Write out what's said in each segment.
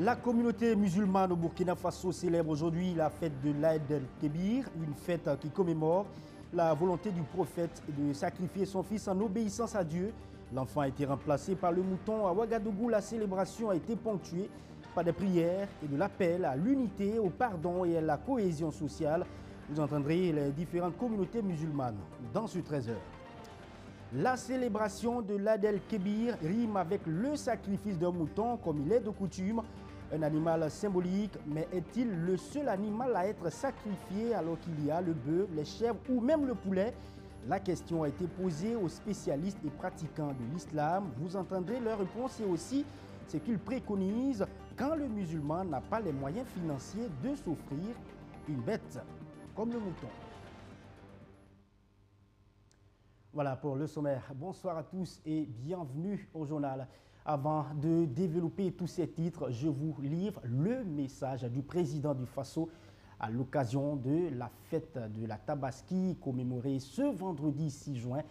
La communauté musulmane au Burkina Faso célèbre aujourd'hui la fête de l'Aïd el-Kébir, une fête qui commémore la volonté du prophète de sacrifier son fils en obéissance à Dieu. L'enfant a été remplacé par le mouton. À Ouagadougou, la célébration a été ponctuée par des prières et de l'appel à l'unité, au pardon et à la cohésion sociale. Vous entendrez les différentes communautés musulmanes dans ce 13h. La célébration de l'Aïd el-Kébir rime avec le sacrifice d'un mouton comme il est de coutume. Un animal symbolique, mais est-il le seul animal à être sacrifié alors qu'il y a le bœuf, les chèvres ou même le poulet? La question a été posée aux spécialistes et pratiquants de l'islam. Vous entendrez leur réponse et aussi ce qu'ils préconisent quand le musulman n'a pas les moyens financiers de s'offrir une bête comme le mouton. Voilà pour le sommaire. Bonsoir à tous et bienvenue au journal. Avant de développer tous ces titres, je vous livre le message du président du Faso à l'occasion de la fête de la Tabaski commémorée ce vendredi 6 juin.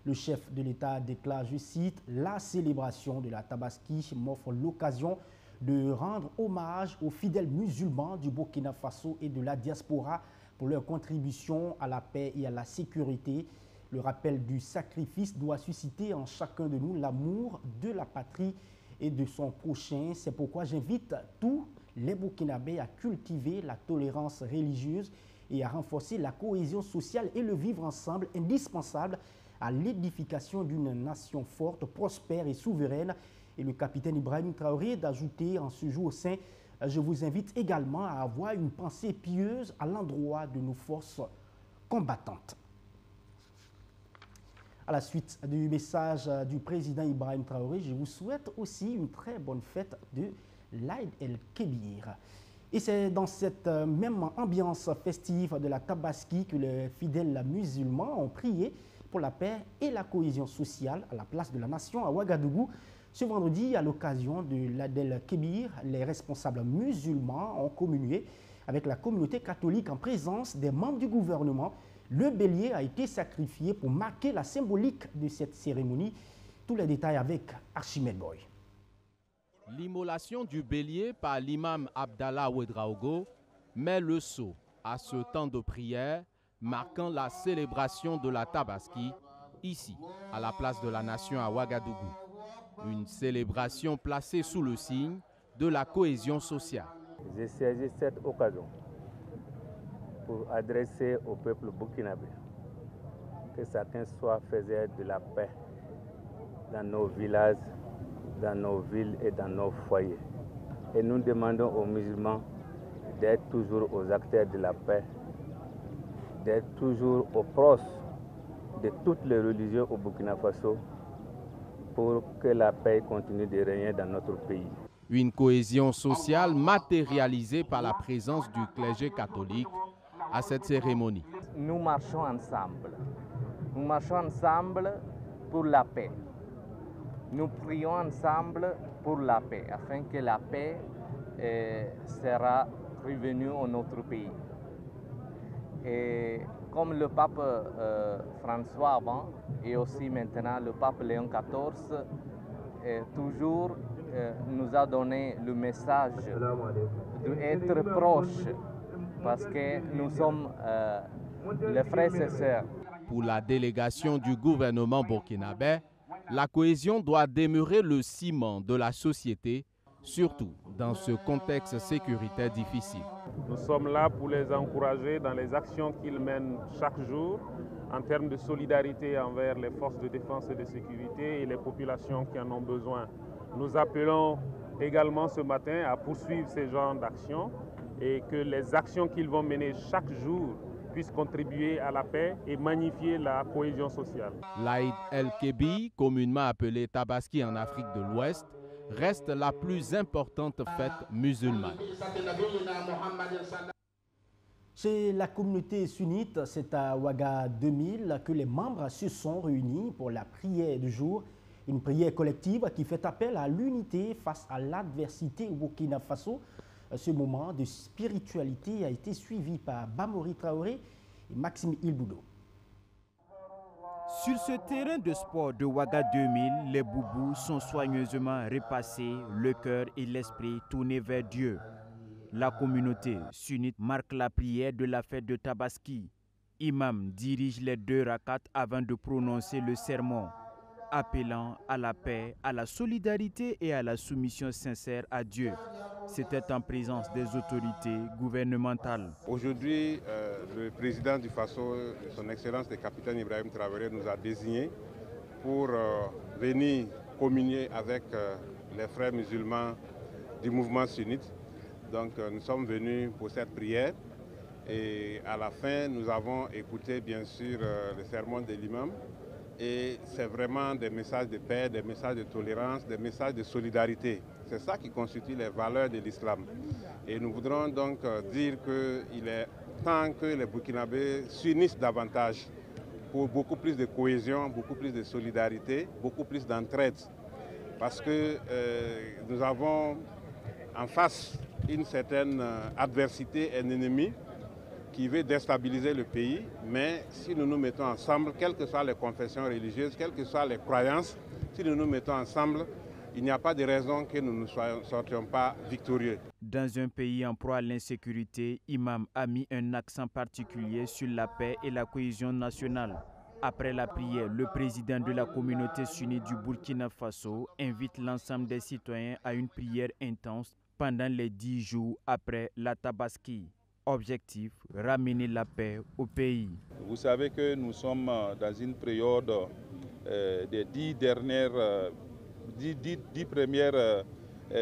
Le chef de l'État déclare, je cite, « La célébration de la Tabaski m'offre l'occasion de rendre hommage aux fidèles musulmans du Burkina Faso et de la diaspora pour leur contribution à la paix et à la sécurité. Le rappel du sacrifice doit susciter en chacun de nous l'amour de la patrie et de son prochain. C'est pourquoi j'invite tous les Burkinabés à cultiver la tolérance religieuse et à renforcer la cohésion sociale et le vivre ensemble, indispensable à l'édification d'une nation forte, prospère et souveraine. » Et le capitaine Ibrahim Traoré d'ajouter en ce jour saint, je vous invite également à avoir une pensée pieuse à l'endroit de nos forces combattantes. À la suite du message du président Ibrahim Traoré, je vous souhaite aussi une très bonne fête de l'Aïd el-Kébir. Et c'est dans cette même ambiance festive de la Tabaski que les fidèles musulmans ont prié pour la paix et la cohésion sociale à la place de la nation à Ouagadougou. Ce vendredi, à l'occasion de l'Aïd el-Kébir, les responsables musulmans ont communié avec la communauté catholique en présence des membres du gouvernement. Le bélier a été sacrifié pour marquer la symbolique de cette cérémonie. Tous les détails avec Archimède Boy. L'immolation du bélier par l'imam Abdallah Ouedraogo met le sceau à ce temps de prière marquant la célébration de la Tabaski ici, à la place de la nation à Ouagadougou. Une célébration placée sous le signe de la cohésion sociale. J'ai saisi cette occasion pour adresser au peuple burkinabé que chacun soit faiseur de la paix dans nos villages, dans nos villes et dans nos foyers. Et nous demandons aux musulmans d'être toujours aux acteurs de la paix, d'être toujours aux proches de toutes les religions au Burkina Faso pour que la paix continue de régner dans notre pays. Une cohésion sociale matérialisée par la présence du clergé catholique à cette cérémonie. Nous marchons ensemble. Nous marchons ensemble pour la paix. Nous prions ensemble pour la paix, afin que la paix sera revenue dans notre pays. Et comme le pape François avant, et aussi maintenant le pape Léon XIV, toujours nous a donné le message d'être proche, parce que nous sommes les frères et sœurs. Pour la délégation du gouvernement burkinabé, la cohésion doit demeurer le ciment de la société, surtout dans ce contexte sécuritaire difficile. Nous sommes là pour les encourager dans les actions qu'ils mènent chaque jour en termes de solidarité envers les forces de défense et de sécurité et les populations qui en ont besoin. Nous appelons également ce matin à poursuivre ces genres d'actions et que les actions qu'ils vont mener chaque jour puissent contribuer à la paix et magnifier la cohésion sociale. L'Aïd el-Kébir, communément appelée Tabaski en Afrique de l'Ouest, reste la plus importante fête musulmane. Chez la communauté sunnite, c'est à Ouaga 2000 que les membres se sont réunis pour la prière du jour. Une prière collective qui fait appel à l'unité face à l'adversité au Burkina Faso. Ce moment de spiritualité a été suivi par Bamori Traoré et Maxime Ilboudo. Sur ce terrain de sport de Ouaga 2000, les boubous sont soigneusement repassés, le cœur et l'esprit tournés vers Dieu. La communauté sunnite marque la prière de la fête de Tabaski. Imam dirige les 2 rakats avant de prononcer le sermon, appelant à la paix, à la solidarité et à la soumission sincère à Dieu. C'était en présence des autorités gouvernementales. Aujourd'hui, le président du Faso, son Excellence le capitaine Ibrahim Traoré, nous a désignés pour venir communier avec les frères musulmans du mouvement sunnite. Donc nous sommes venus pour cette prière et à la fin, nous avons écouté bien sûr le sermon de l'imam. Et c'est vraiment des messages de paix, des messages de tolérance, des messages de solidarité. C'est ça qui constitue les valeurs de l'islam. Et nous voudrons donc dire qu'il est temps que les Burkinabés s'unissent davantage pour beaucoup plus de cohésion, beaucoup plus de solidarité, beaucoup plus d'entraide. Parce que nous avons en face une certaine adversité, un ennemi qui veut déstabiliser le pays, mais si nous nous mettons ensemble, quelles que soient les confessions religieuses, quelles que soient les croyances, si nous nous mettons ensemble, il n'y a pas de raison que nous ne sortions pas victorieux. Dans un pays en proie à l'insécurité, Imam a mis un accent particulier sur la paix et la cohésion nationale. Après la prière, le président de la communauté sunnite du Burkina Faso invite l'ensemble des citoyens à une prière intense pendant les 10 jours après la Tabaski. Objectif, ramener la paix au pays. Vous savez que nous sommes dans une période des 10 premiers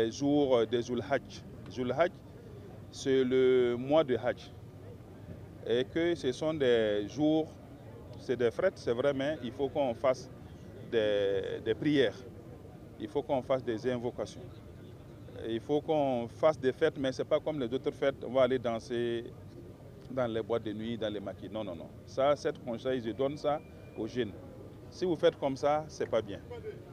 jours de Zulhadj. Zulhadj, c'est le mois de Hajj. Et que ce sont des jours, c'est des fêtes, c'est vrai, mais il faut qu'on fasse des prières. Il faut qu'on fasse des invocations. Il faut qu'on fasse des fêtes, mais ce n'est pas comme les autres fêtes. On va aller danser dans les boîtes de nuit, dans les maquis. Non, non, non. Ça, cette conseil, je donne ça aux jeunes. Si vous faites comme ça, ce n'est pas bien.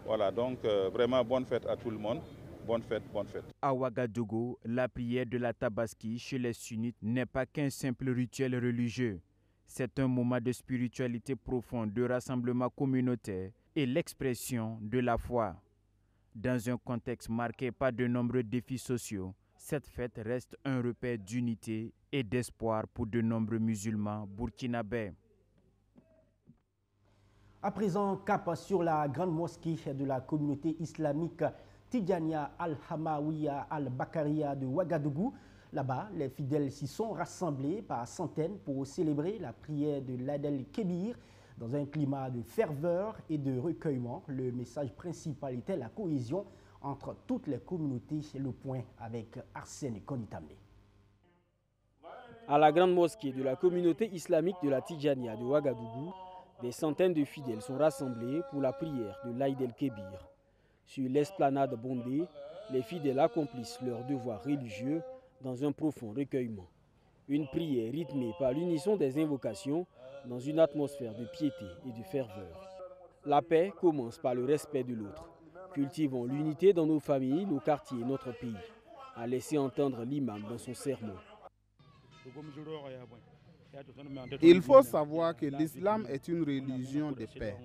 Voilà, donc vraiment bonne fête à tout le monde. Bonne fête, bonne fête. À Ouagadougou, la prière de la Tabaski chez les sunnites n'est pas qu'un simple rituel religieux. C'est un moment de spiritualité profonde, de rassemblement communautaire et l'expression de la foi. Dans un contexte marqué par de nombreux défis sociaux, cette fête reste un repère d'unité et d'espoir pour de nombreux musulmans burkinabés. À présent, cap sur la grande mosquée de la communauté islamique Tidjania Al-Hamawiya Al-Bakaria de Ouagadougou. Là-bas, les fidèles s'y sont rassemblés par centaines pour célébrer la prière de l'Aïd el-Kébir dans un climat de ferveur et de recueillement. Le message principal était la cohésion entre toutes les communautés. Le point avec Arsène Konitamé. À la grande mosquée de la communauté islamique de la Tidjania de Ouagadougou, des centaines de fidèles sont rassemblés pour la prière de l'Aïd el-Kébir. Sur l'esplanade bondée, les fidèles accomplissent leur devoir religieux dans un profond recueillement. Une prière rythmée par l'unisson des invocations dans une atmosphère de piété et de ferveur. La paix commence par le respect de l'autre. Cultivons l'unité dans nos familles, nos quartiers et notre pays, a laissé entendre l'imam dans son sermon. Il faut savoir que l'islam est une religion de paix.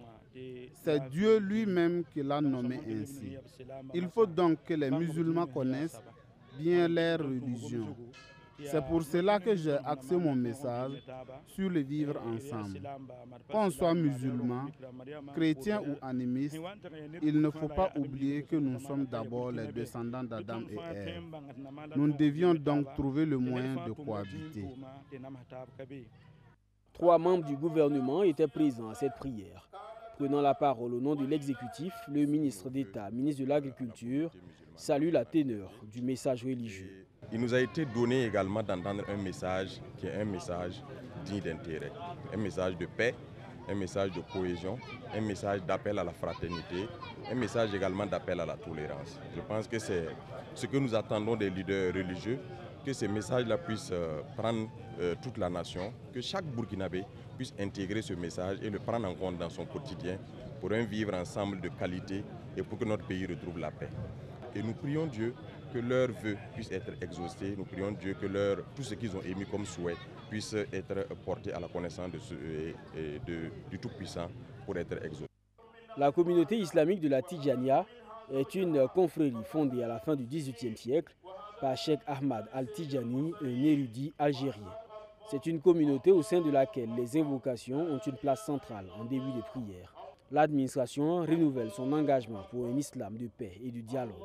C'est Dieu lui-même qui l'a nommé ainsi. Il faut donc que les musulmans connaissent bien leur religion. C'est pour cela que j'ai axé mon message sur le vivre ensemble. Qu'on soit musulman, chrétien ou animiste, il ne faut pas oublier que nous sommes d'abord les descendants d'Adam et Ève. Nous devions donc trouver le moyen de cohabiter. 3 membres du gouvernement étaient présents à cette prière. Prenant la parole au nom de l'exécutif, le ministre d'État, ministre de l'Agriculture, salue la teneur du message religieux. Il nous a été donné également d'entendre un message qui est un message digne d'intérêt, un message de paix, un message de cohésion, un message d'appel à la fraternité, un message également d'appel à la tolérance. Je pense que c'est ce que nous attendons des leaders religieux, que ces messages-là puissent prendre toute la nation, que chaque Burkinabé puisse intégrer ce message et le prendre en compte dans son quotidien pour un vivre ensemble de qualité et pour que notre pays retrouve la paix. Et nous prions Dieu que leurs vœux puissent être exaucés. Nous prions Dieu que tout ce qu'ils ont émis comme souhait puisse être porté à la connaissance du Tout-Puissant pour être exaucé. La communauté islamique de la Tidjania est une confrérie fondée à la fin du XVIIIe siècle par Cheikh Ahmad Al-Tidjani, un érudit algérien. C'est une communauté au sein de laquelle les invocations ont une place centrale en début de prière. L'administration renouvelle son engagement pour un islam de paix et de dialogue.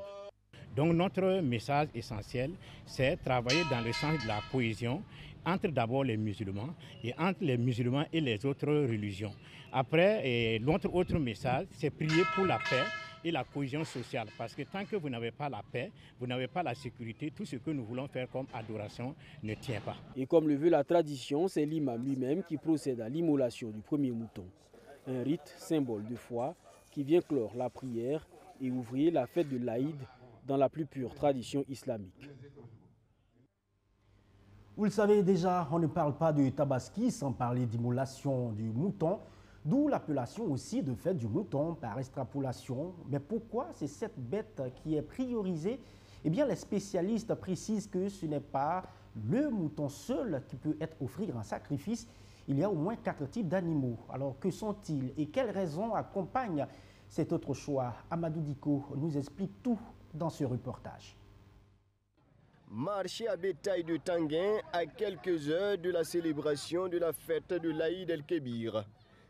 Donc notre message essentiel, c'est travailler dans le sens de la cohésion entre d'abord les musulmans et entre les musulmans et les autres religions. Après, notre autre message, c'est prier pour la paix et la cohésion sociale. Parce que tant que vous n'avez pas la paix, vous n'avez pas la sécurité, tout ce que nous voulons faire comme adoration ne tient pas. Et comme le veut la tradition, c'est l'imam lui-même qui procède à l'immolation du premier mouton. Un rite symbole de foi qui vient clore la prière et ouvrir la fête de l'Aïd dans la plus pure tradition islamique. Vous le savez déjà, on ne parle pas de tabaski sans parler d'immolation du mouton, d'où l'appellation aussi de fête du mouton par extrapolation. Mais pourquoi c'est cette bête qui est priorisée? Eh bien, les spécialistes précisent que ce n'est pas le mouton seul qui peut être offert en sacrifice. Il y a au moins 4 types d'animaux. Alors, que sont-ils et quelles raisons accompagnent cet autre choix? Amadou Diko nous explique tout dans ce reportage. Marché à bétail de Tanguin à quelques heures de la célébration de la fête de l'Aïd el-Kébir.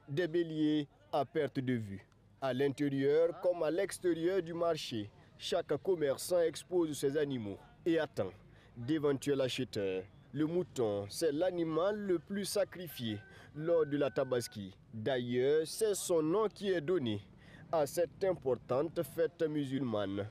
Des béliers à perte de vue. À l'intérieur comme à l'extérieur du marché, chaque commerçant expose ses animaux et attend d'éventuels acheteurs. Le mouton, c'est l'animal le plus sacrifié lors de la Tabaski. D'ailleurs, c'est son nom qui est donné à cette importante fête musulmane.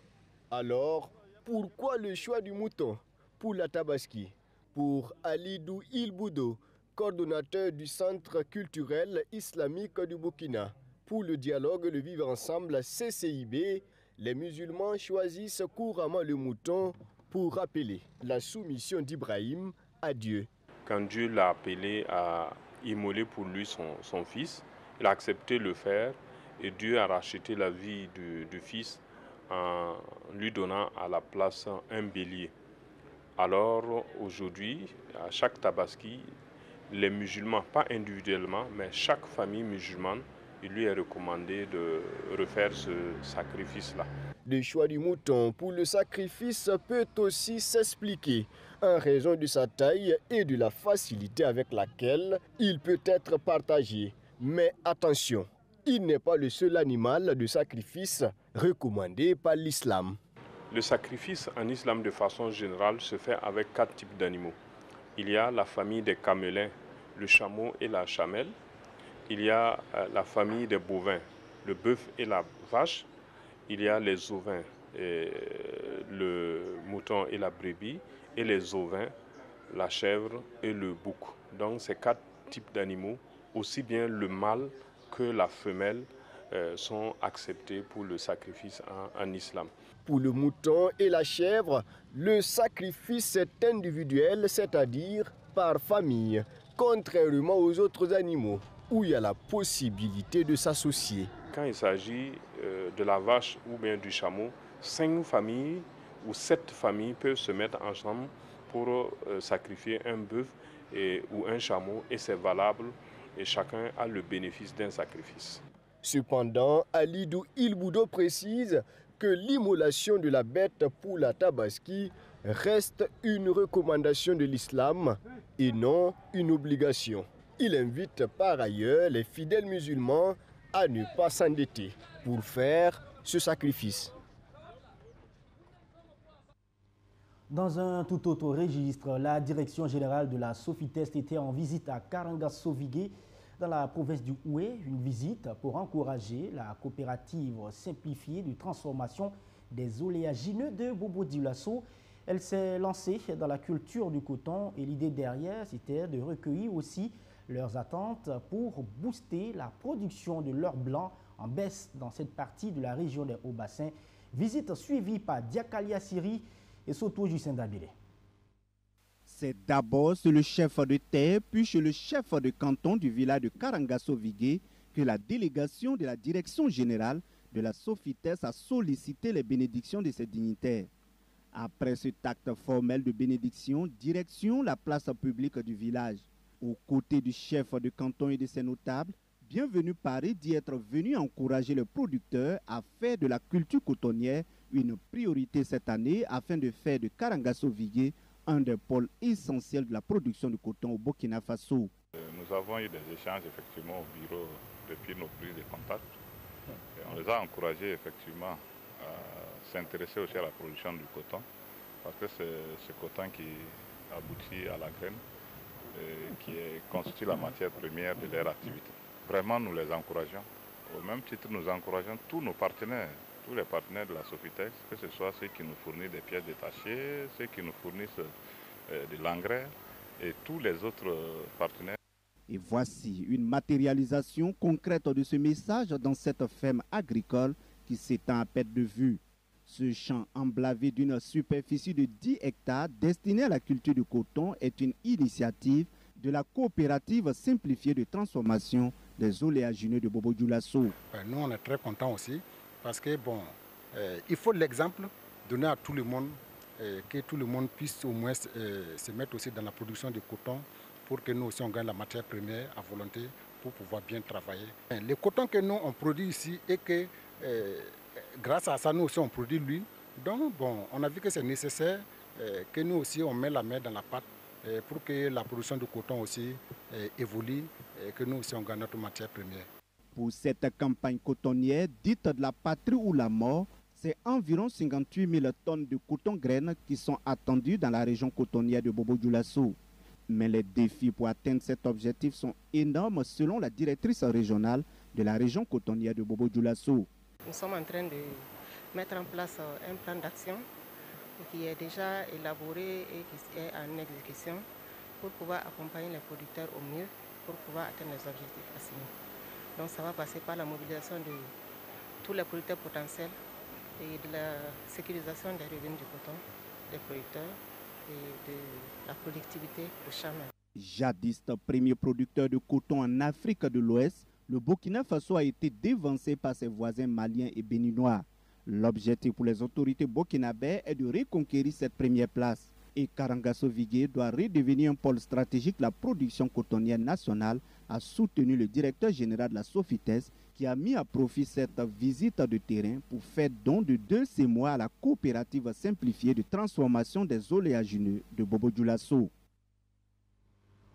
Alors, pourquoi le choix du mouton pour la Tabaski? Pour Alidou Ilboudo, coordonnateur du Centre culturel islamique du Burkina. Pour le dialogue Le Vivre Ensemble CCIB, les musulmans choisissent couramment le mouton pour rappeler la soumission d'Ibrahim à Dieu. Quand Dieu l'a appelé à immoler pour lui son fils, il a accepté de le faire et Dieu a racheté la vie du fils en lui donnant à la place un bélier. Alors aujourd'hui, à chaque Tabaski, les musulmans, pas individuellement, mais chaque famille musulmane, il lui est recommandé de refaire ce sacrifice-là. Le choix du mouton pour le sacrifice peut aussi s'expliquer en raison de sa taille et de la facilité avec laquelle il peut être partagé. Mais attention, il n'est pas le seul animal de sacrifice recommandé par l'islam. Le sacrifice en islam de façon générale se fait avec 4 types d'animaux. Il y a la famille des camélins, le chameau et la chamelle. Il y a la famille des bovins, le bœuf et la vache. Il y a les ovins, le mouton et la brebis. Et les ovins, la chèvre et le bouc. Donc ces 4 types d'animaux, aussi bien le mâle que la femelle, sont acceptés pour le sacrifice en islam. Pour le mouton et la chèvre, le sacrifice est individuel, c'est-à-dire par famille, contrairement aux autres animaux, où il y a la possibilité de s'associer. Quand il s'agit de la vache ou bien du chameau, 5 familles ou 7 familles peuvent se mettre ensemble pour sacrifier un bœuf ou un chameau, et c'est valable, et chacun a le bénéfice d'un sacrifice. Cependant, Alidou Ilboudo précise que l'immolation de la bête pour la Tabaski reste une recommandation de l'islam et non une obligation. Il invite par ailleurs les fidèles musulmans à ne pas s'endetter pour faire ce sacrifice. Dans un tout autre registre, la direction générale de la Sofitest était en visite à Karanga-Sovigué, dans la province du Houé, une visite pour encourager la coopérative simplifiée de transformation des oléagineux de Bobo-Dioulasso. Elle s'est lancée dans la culture du coton et l'idée derrière, c'était de recueillir aussi leurs attentes pour booster la production de l'or blanc en baisse dans cette partie de la région des Hauts-Bassins. Visite suivie par Diakalia Siri et Soto Jussin Dabile. C'est d'abord sur le chef de terre, puis chez le chef de canton du village de Karanga-Sovigué que la délégation de la direction générale de la Sofitest a sollicité les bénédictions de ses dignitaires. Après ce acte formel de bénédiction, direction la place publique du village. Aux côtés du chef de canton et de ses notables, Bienvenue Paris dit être venu encourager les producteurs à faire de la culture cotonnière une priorité cette année afin de faire de Karangasso-Vigué un des pôles essentiels de la production de coton au Burkina Faso. Nous avons eu des échanges effectivement au bureau depuis nos prises de contact. Et on les a encouragés effectivement à s'intéresser aussi à la production du coton parce que c'est ce coton qui aboutit à la graine et qui constitue la matière première de leur activité. Vraiment, nous les encourageons. Au même titre, nous encourageons tous nos partenaires, tous les partenaires de la Sofitex, que ce soit ceux qui nous fournissent des pièces détachées, ceux qui nous fournissent de l'engrais et tous les autres partenaires. Et voici une matérialisation concrète de ce message dans cette ferme agricole qui s'étend à perte de vue. Ce champ emblavé d'une superficie de 10 hectares destiné à la culture du coton est une initiative de la coopérative simplifiée de transformation des oléagineux de Bobo Dioulasso. Nous, on est très contents aussi parce que il faut l'exemple, donner à tout le monde, que tout le monde puisse au moins se mettre aussi dans la production de coton pour que nous aussi on gagne la matière première à volonté pour pouvoir bien travailler. Le coton que nous on produit ici et que grâce à ça nous aussi on produit l'huile. Donc on a vu que c'est nécessaire que nous aussi on met la main dans la pâte pour que la production de coton aussi évolue et que nous aussi on gagne notre matière première. Pour cette campagne cotonnière dite de la patrie ou la mort, c'est environ 58 000 tonnes de coton-graines qui sont attendues dans la région cotonnière de Bobo Dioulasso. Mais les défis pour atteindre cet objectif sont énormes selon la directrice régionale de la région cotonnière de Bobo Dioulasso. Nous sommes en train de mettre en place un plan d'action qui est déjà élaboré et qui est en exécution pour pouvoir accompagner les producteurs au mieux pour pouvoir atteindre les objectifs assignés. Donc ça va passer par la mobilisation de tous les producteurs potentiels et de la sécurisation des revenus du coton des producteurs et de la productivité au champ. Jadis premier producteur de coton en Afrique de l'Ouest, le Burkina Faso a été dévancé par ses voisins maliens et béninois. L'objectif pour les autorités burkinabées est de reconquérir cette première place. Et Karangasso-Vigué doit redevenir un pôle stratégique de la production cotonnière nationale, a soutenu le directeur général de la Sofitex qui a mis à profit cette visite de terrain pour faire don de 2 mois à la coopérative simplifiée de transformation des oléagineux de Bobo Dioulasso.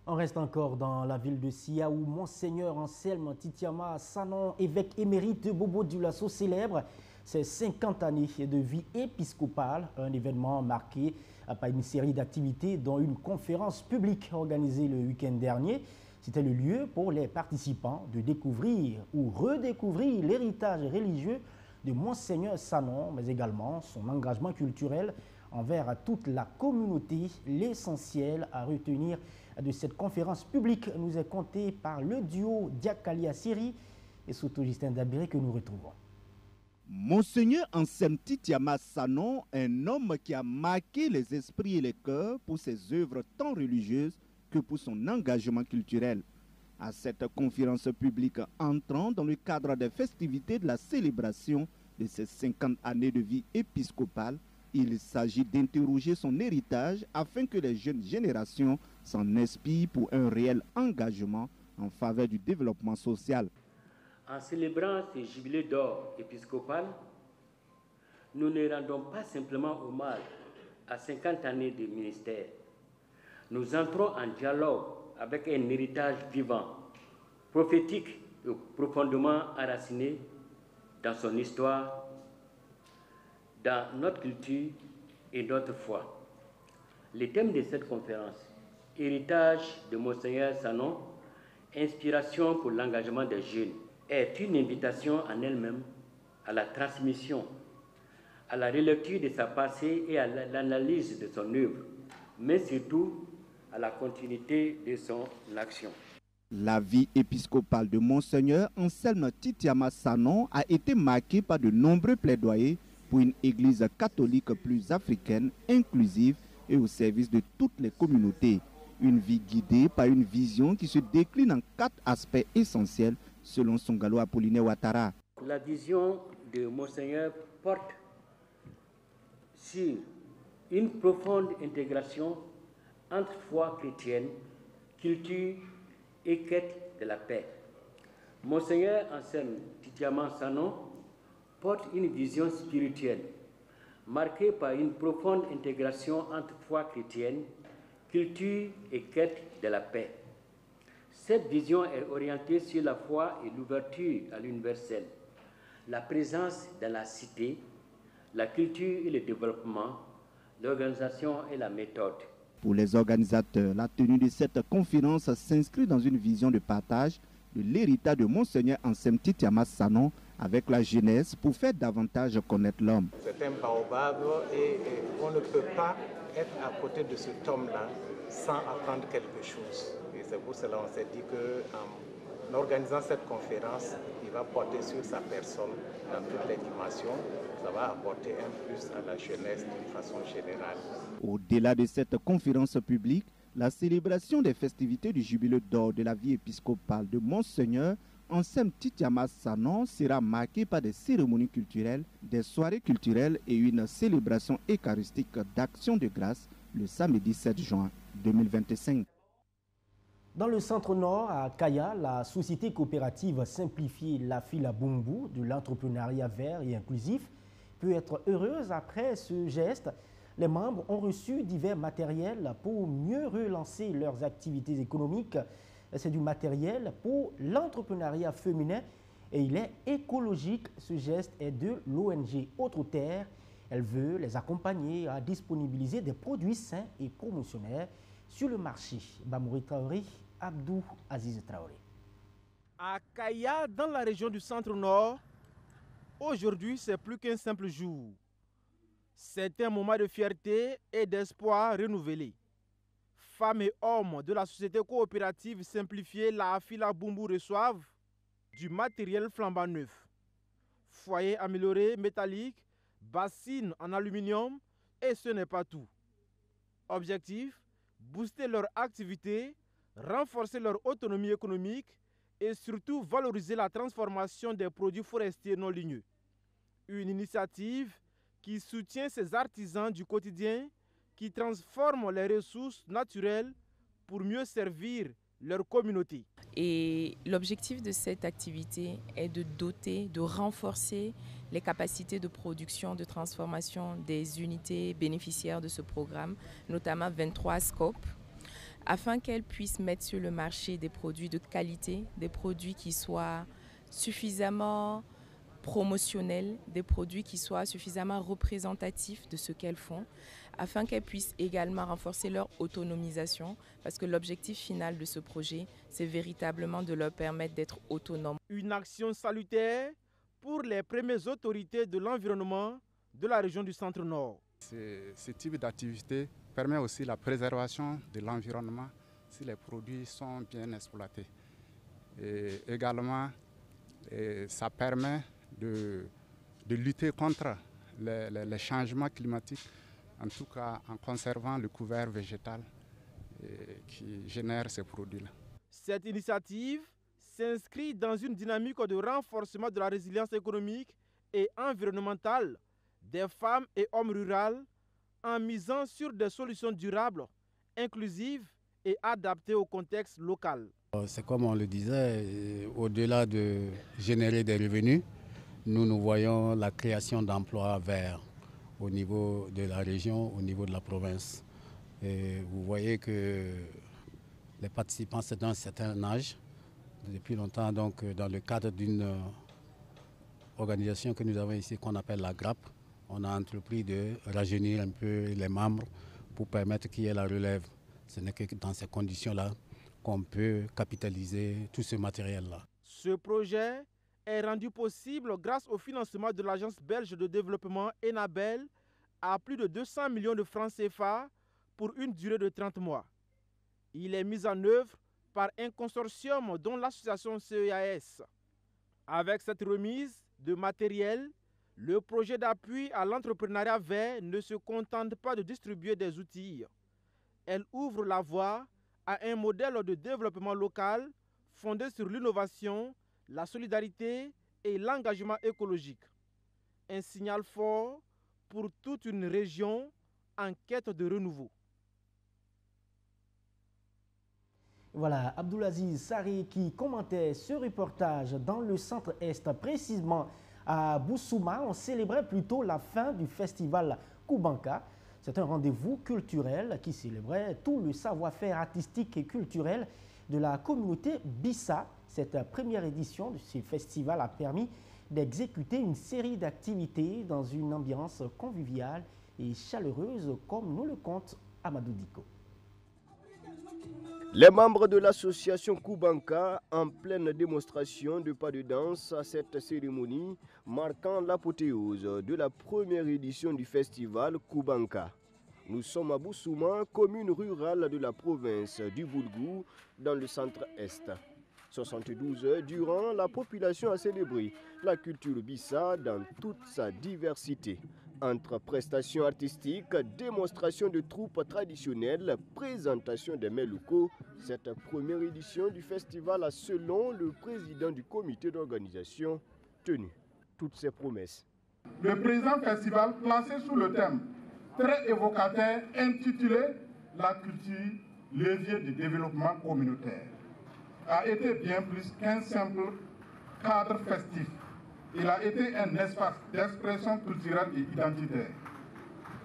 On reste encore dans la ville de Sia où Monseigneur Anselme Titiama Sanon, évêque émérite de Bobo Dioulasso, célèbre ses 50 années de vie épiscopale, un événement marqué par une série d'activités dont une conférence publique organisée le week-end dernier. C'était le lieu pour les participants de découvrir ou redécouvrir l'héritage religieux de Monseigneur Sanon, mais également son engagement culturel envers toute la communauté. L'essentiel à retenir de cette conférence publique nous est compté par le duo Diakalia Siri et Soto Justin Dabiré que nous retrouvons. Monseigneur Anselme Titiama Sanon, un homme qui a marqué les esprits et les cœurs pour ses œuvres tant religieuses que pour son engagement culturel. À cette conférence publique entrant dans le cadre des festivités de la célébration de ses 50 années de vie épiscopale, il s'agit d'interroger son héritage afin que les jeunes générations s'en inspirent pour un réel engagement en faveur du développement social. En célébrant ce jubilé d'or épiscopal, nous ne rendons pas simplement hommage à 50 années de ministère. Nous entrons en dialogue avec un héritage vivant, prophétique et profondément enraciné dans son histoire, dans notre culture et notre foi. Le thème de cette conférence, héritage de Monseigneur Sanon, inspiration pour l'engagement des jeunes, est une invitation en elle-même à la transmission, à la relecture de sa passé et à l'analyse de son œuvre, mais surtout à la continuité de son action. La vie épiscopale de Monseigneur Anselme Titiama Sanon a été marquée par de nombreux plaidoyers pour une église catholique plus africaine, inclusive et au service de toutes les communautés. Une vie guidée par une vision qui se décline en 4 aspects essentiels selon Songalo Apollinaire Ouattara. La vision de Monseigneur porte sur une profonde intégration entre foi chrétienne, culture et quête de la paix. Monseigneur Anselme Titiama Sanon porte une vision spirituelle marquée par une profonde intégration entre foi chrétienne, culture et quête de la paix. Cette vision est orientée sur la foi et l'ouverture à l'universel, la présence dans la cité, la culture et le développement, l'organisation et la méthode. Pour les organisateurs, la tenue de cette conférence s'inscrit dans une vision de partage de l'héritage de Monseigneur Anselme Titiama Sanon avec la jeunesse pour faire davantage connaître l'homme. C'est un baobab et on ne peut pas être à côté de cet homme-là sans apprendre quelque chose. Et c'est pour cela qu'on s'est dit qu'en organisant cette conférence, il va porter sur sa personne dans toutes les dimensions. Ça va apporter un plus à la jeunesse d'une façon générale. Au-delà de cette conférence publique, la célébration des festivités du jubilé d'or de la vie épiscopale de Monseigneur Anselme Titiama Sanon sera marquée par des cérémonies culturelles, des soirées culturelles et une célébration eucharistique d'action de grâce le samedi 7 juin 2025. Dans le centre-nord, à Kaya, la société coopérative simplifiée La Fila Bumbu de l'entrepreneuriat vert et inclusif peut être heureuse après ce geste. Les membres ont reçu divers matériels pour mieux relancer leurs activités économiques. C'est du matériel pour l'entrepreneuriat féminin et il est écologique. Ce geste est de l'ONG Autre Terre. Elle veut les accompagner à disponibiliser des produits sains et promotionnaires sur le marché. Bamouri Traoré, Abdou Aziz Traoré. À Kaya, dans la région du centre-nord, aujourd'hui, c'est plus qu'un simple jour. C'est un moment de fierté et d'espoir renouvelé. Femmes et hommes de la société coopérative simplifiée La Fila Bumbu reçoivent du matériel flambant neuf. Foyer amélioré métallique, bassines en aluminium et ce n'est pas tout. Objectif, booster leur activité, renforcer leur autonomie économique et surtout valoriser la transformation des produits forestiers non ligneux. Une initiative qui soutient ces artisans du quotidien qui transforment les ressources naturelles pour mieux servir leur communauté. Et l'objectif de cette activité est de doter, de renforcer les capacités de production, de transformation des unités bénéficiaires de ce programme, notamment 23 scopes, afin qu'elles puissent mettre sur le marché des produits de qualité, des produits qui soient suffisamment promotionnels, des produits qui soient suffisamment représentatifs de ce qu'elles font, afin qu'elles puissent également renforcer leur autonomisation, parce que l'objectif final de ce projet, c'est véritablement de leur permettre d'être autonomes. Une action salutaire pour les premières autorités de l'environnement de la région du Centre-Nord. Ce type d'activité permet aussi la préservation de l'environnement si les produits sont bien exploités. Et également, ça permet de lutter contre les changements climatiques, en tout cas en conservant le couvert végétal qui génère ces produits-là. Cette initiative s'inscrit dans une dynamique de renforcement de la résilience économique et environnementale des femmes et hommes ruraux en misant sur des solutions durables, inclusives et adaptées au contexte local. C'est comme on le disait, au-delà de générer des revenus, nous voyons la création d'emplois verts au niveau de la région, au niveau de la province. Et vous voyez que les participants, c'est d'un certain âge, depuis longtemps, donc dans le cadre d'une organisation que nous avons ici qu'on appelle la GRAP, on a entrepris de rajeunir un peu les membres pour permettre qu'il y ait la relève. Ce n'est que dans ces conditions-là qu'on peut capitaliser tout ce matériel-là. Ce projet est rendu possible grâce au financement de l'Agence belge de développement Enabel à plus de 200 millions de francs CFA pour une durée de 30 mois. Il est mis en œuvre par un consortium dont l'association CEAS. Avec cette remise de matériel, le projet d'appui à l'entrepreneuriat vert ne se contente pas de distribuer des outils. Elle ouvre la voie à un modèle de développement local fondé sur l'innovation, la solidarité et l'engagement écologique. Un signal fort pour toute une région en quête de renouveau. Voilà, Abdoulaziz Sarri qui commentait ce reportage dans le centre-est, précisément à Boussouma. On célébrait plutôt la fin du festival Koubanka. C'est un rendez-vous culturel qui célébrait tout le savoir-faire artistique et culturel de la communauté Bissa. Cette première édition de ce festival a permis d'exécuter une série d'activités dans une ambiance conviviale et chaleureuse, comme nous le conte Amadou Diko. Les membres de l'association Koubanka en pleine démonstration de pas de danse à cette cérémonie marquant l'apothéose de la première édition du festival Koubanka. Nous sommes à Boussouma, commune rurale de la province du Boulgou, dans le centre-est. 72 heures durant, la population a célébré la culture Bissa dans toute sa diversité. Entre prestations artistiques, démonstration de troupes traditionnelles, présentation des mets locaux, cette première édition du festival a, selon le président du comité d'organisation, tenu toutes ses promesses. Le présent festival, placé sous le thème très évocateur intitulé « La culture, levier de développement communautaire », a été bien plus qu'un simple cadre festif. Il a été un espace d'expression culturelle et identitaire.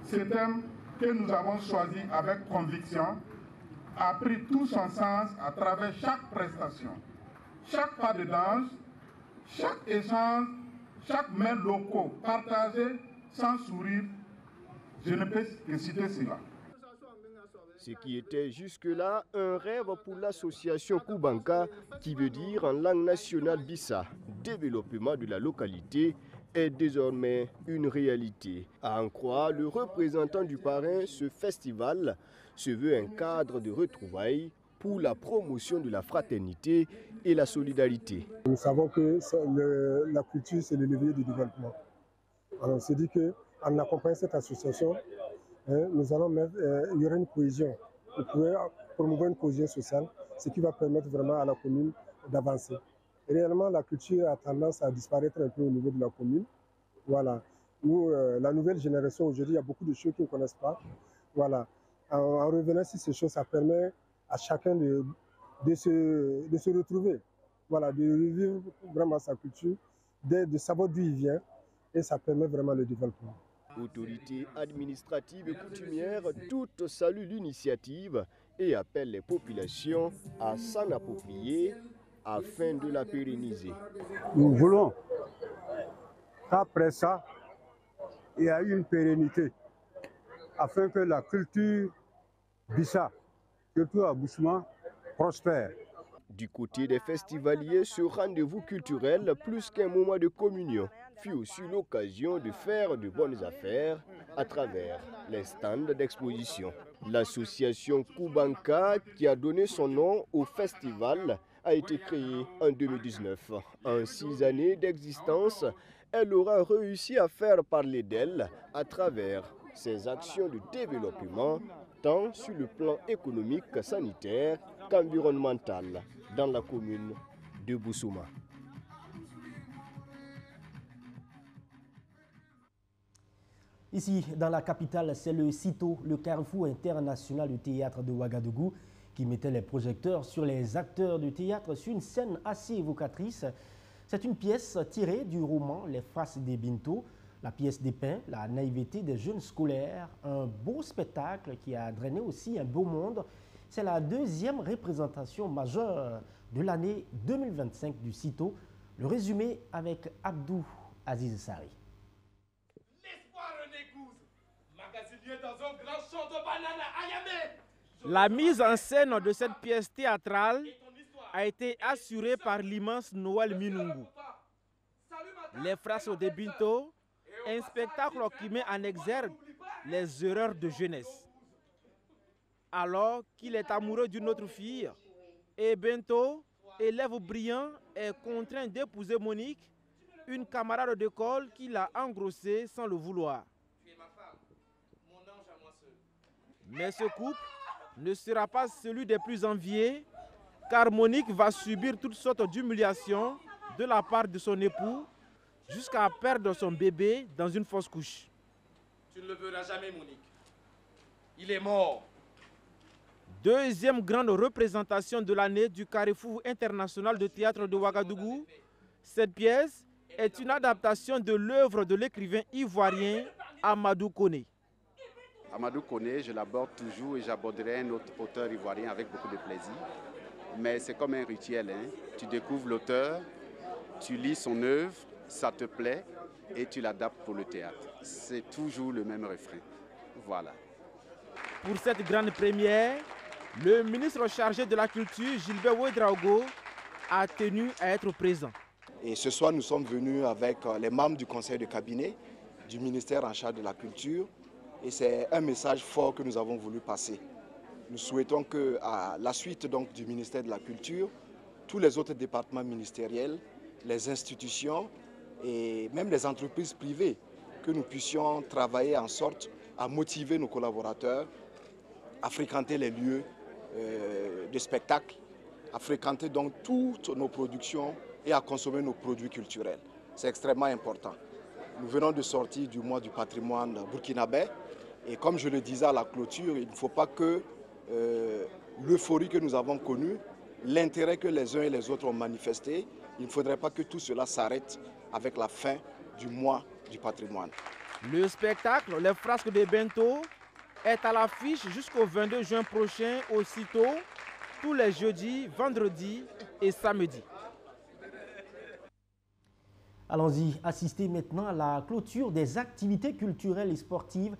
Ce thème que nous avons choisi avec conviction a pris tout son sens à travers chaque prestation, chaque pas de danse, chaque échange, chaque main locaux partagé sans sourire. Je ne peux que citer cela. Ce qui était jusque-là un rêve pour l'association Koubanka, qui veut dire en langue nationale Bissa, développement de la localité, est désormais une réalité. À en croire le représentant du parrain, ce festival se veut un cadre de retrouvailles pour la promotion de la fraternité et la solidarité. Nous savons que la culture, c'est le levier du développement. Alors on s'est dit qu'en accompagnant cette association, nous allons mettre, il y aura une cohésion. Vous pouvez promouvoir une cohésion sociale, ce qui va permettre vraiment à la commune d'avancer. Réellement, la culture a tendance à disparaître un peu au niveau de la commune. Voilà. Nous, la nouvelle génération, aujourd'hui, il y a beaucoup de choses qu'ils ne connaissent pas. Voilà. En revenant sur ces choses, ça permet à chacun de se retrouver. Voilà, de revivre vraiment sa culture, de savoir d'où il vient, et ça permet vraiment le développement. Autorités administratives et coutumières, toutes saluent l'initiative et appellent les populations à s'en approprier afin de la pérenniser. Nous voulons qu'après ça, il y a une pérennité afin que la culture Bissa, surtout à Boussouma, prospère. Du côté des festivaliers, ce rendez-vous culturel, plus qu'un moment de communion, fut aussi l'occasion de faire de bonnes affaires à travers les stands d'exposition. L'association Koubanka, qui a donné son nom au festival, a été créée en 2019. En 6 années d'existence, elle aura réussi à faire parler d'elle à travers ses actions de développement, tant sur le plan économique, sanitaire qu'environnemental, dans la commune de Boussouma. Ici, dans la capitale, c'est le CITO, le Carrefour international du théâtre de Ouagadougou, qui mettait les projecteurs sur les acteurs de théâtre sur une scène assez évocatrice. C'est une pièce tirée du roman Les Faces des Binto. La pièce dépeint la naïveté des jeunes scolaires, un beau spectacle qui a drainé aussi un beau monde. C'est la deuxième représentation majeure de l'année 2025 du CITO. Le résumé avec Abdou Aziz Sarri. La mise en scène de cette pièce théâtrale a été assurée par l'immense Noël Minungu. Les Frasses de Binto, un spectacle qui met en exergue les erreurs de jeunesse. Alors qu'il est amoureux d'une autre fille, et Binto, élève brillant, est contraint d'épouser Monique, une camarade d'école qui l'a engrossé sans le vouloir. Mais ce couple ne sera pas celui des plus enviés, car Monique va subir toutes sortes d'humiliations de la part de son époux, jusqu'à perdre son bébé dans une fausse couche. Tu ne le verras jamais, Monique. Il est mort. Deuxième grande représentation de l'année du Carrefour international de théâtre de Ouagadougou. Cette pièce est une adaptation de l'œuvre de l'écrivain ivoirien Amadou Koné. Amadou Koné, je l'aborde toujours et j'aborderai un autre auteur ivoirien avec beaucoup de plaisir. Mais c'est comme un rituel, hein. Tu découvres l'auteur, tu lis son œuvre, ça te plaît et tu l'adaptes pour le théâtre. C'est toujours le même refrain. Voilà. Pour cette grande première, le ministre chargé de la Culture, Gilbert Ouedraogo, a tenu à être présent. Et ce soir, nous sommes venus avec les membres du conseil de cabinet du ministère en charge de la Culture. Et c'est un message fort que nous avons voulu passer. Nous souhaitons qu'à la suite donc, du ministère de la Culture, tous les autres départements ministériels, les institutions et même les entreprises privées, que nous puissions travailler en sorte à motiver nos collaborateurs à fréquenter les lieux de spectacle, à fréquenter donc toutes nos productions et à consommer nos produits culturels. C'est extrêmement important. Nous venons de sortir du mois du patrimoine burkinabé et comme je le disais à la clôture, il ne faut pas que l'euphorie que nous avons connue, l'intérêt que les uns et les autres ont manifesté, il ne faudrait pas que tout cela s'arrête avec la fin du mois du patrimoine. Le spectacle Les Frasques de Bento est à l'affiche jusqu'au 22 juin prochain, aussitôt tous les jeudis, vendredis et samedis. Allons-y, assister maintenant à la clôture des activités culturelles et sportives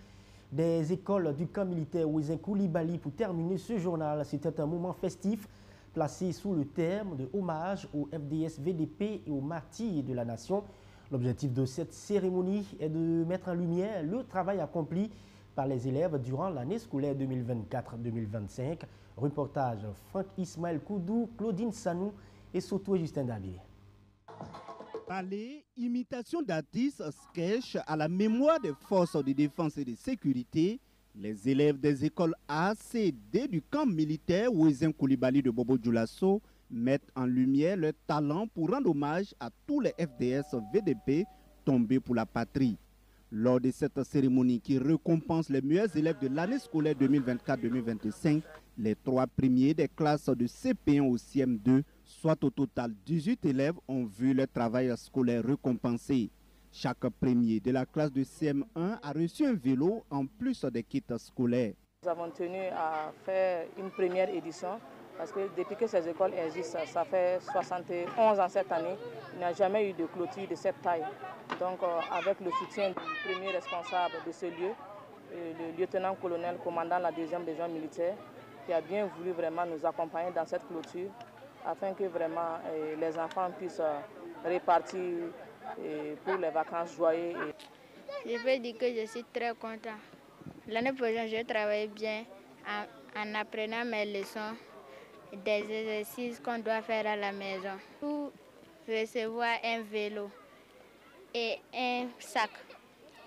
des écoles du camp militaire Ouézin Koulibaly. Pour terminer ce journal, c'était un moment festif placé sous le terme de hommage au FDS VDP et aux martyrs de la nation. L'objectif de cette cérémonie est de mettre en lumière le travail accompli par les élèves durant l'année scolaire 2024-2025. Reportage Franck Ismaël Koudou, Claudine Sanou et Soto Justin Davier. Ballet, imitation d'artistes, sketch à la mémoire des forces de défense et de sécurité, les élèves des écoles ACD du camp militaire Ouézin Koulibaly de Bobo Dioulasso mettent en lumière leur talent pour rendre hommage à tous les FDS VDP tombés pour la patrie. Lors de cette cérémonie qui récompense les meilleurs élèves de l'année scolaire 2024-2025, les 3 premiers des classes de CP1 au CM2, soit au total 18 élèves, ont vu leur travail scolaire récompensé. Chaque premier de la classe de CM1 a reçu un vélo en plus des kits scolaires. Nous avons tenu à faire une première édition parce que depuis que ces écoles existent, ça fait 71 ans cette année, il n'y a jamais eu de clôture de cette taille. Donc avec le soutien du premier responsable de ce lieu, le lieutenant-colonel commandant la 2e région militaire, qui a bien voulu vraiment nous accompagner dans cette clôture afin que vraiment les enfants puissent répartir pour les vacances joyeuses. Je peux dire que je suis très content. L'année prochaine, je travaille bien en apprenant mes leçons, des exercices qu'on doit faire à la maison. Pour recevoir un vélo et un sac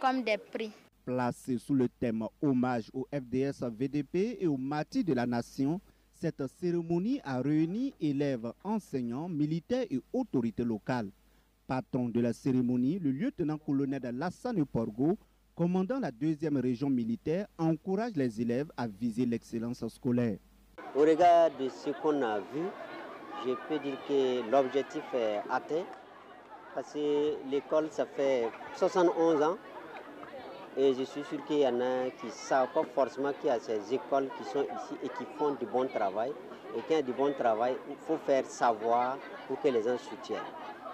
comme des prix. Placé sous le thème hommage au FDS VDP et aux martyrs de la nation, cette cérémonie a réuni élèves, enseignants, militaires et autorités locales. Patron de la cérémonie, le lieutenant-colonel Lassane Porgo, commandant la 2e région militaire, encourage les élèves à viser l'excellence scolaire. Au regard de ce qu'on a vu, je peux dire que l'objectif est atteint. Parce que l'école, ça fait 71 ans. Et je suis sûr qu'il y en a qui ne savent pas forcément qu'il y a ces écoles qui sont ici et qui font du bon travail. Et qu'il y a du bon travail, il faut faire savoir pour que les gens soutiennent.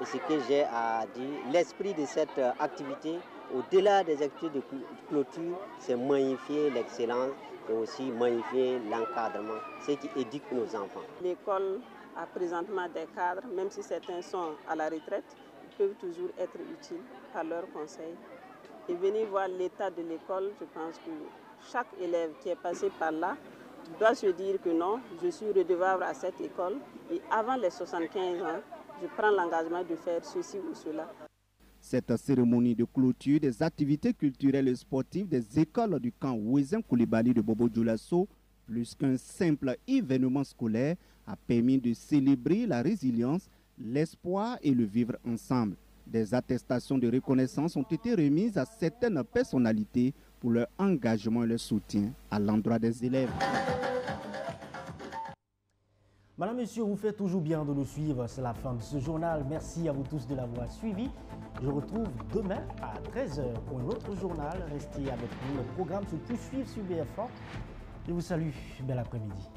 Et ce que j'ai à dire, l'esprit de cette activité, au-delà des activités de clôture, c'est magnifier l'excellence et aussi magnifier l'encadrement, ce qui éduque nos enfants. L'école a présentement des cadres, même si certains sont à la retraite, ils peuvent toujours être utiles par leurs conseils. Et venir voir l'état de l'école, je pense que chaque élève qui est passé par là doit se dire que non, je suis redevable à cette école et avant les 75 ans, je prends l'engagement de faire ceci ou cela. Cette cérémonie de clôture des activités culturelles et sportives des écoles du camp Ouézin Koulibaly de Bobo Dioulasso, plus qu'un simple événement scolaire, a permis de célébrer la résilience, l'espoir et le vivre ensemble. Des attestations de reconnaissance ont été remises à certaines personnalités pour leur engagement et leur soutien à l'endroit des élèves. Madame, Monsieur, vous faites toujours bien de nous suivre. C'est la fin de ce journal. Merci à vous tous de l'avoir suivi. Je retrouve demain à 13h pour un autre journal. Restez avec nous. Le programme se poursuit sur BF1. Je vous salue. Bel après-midi.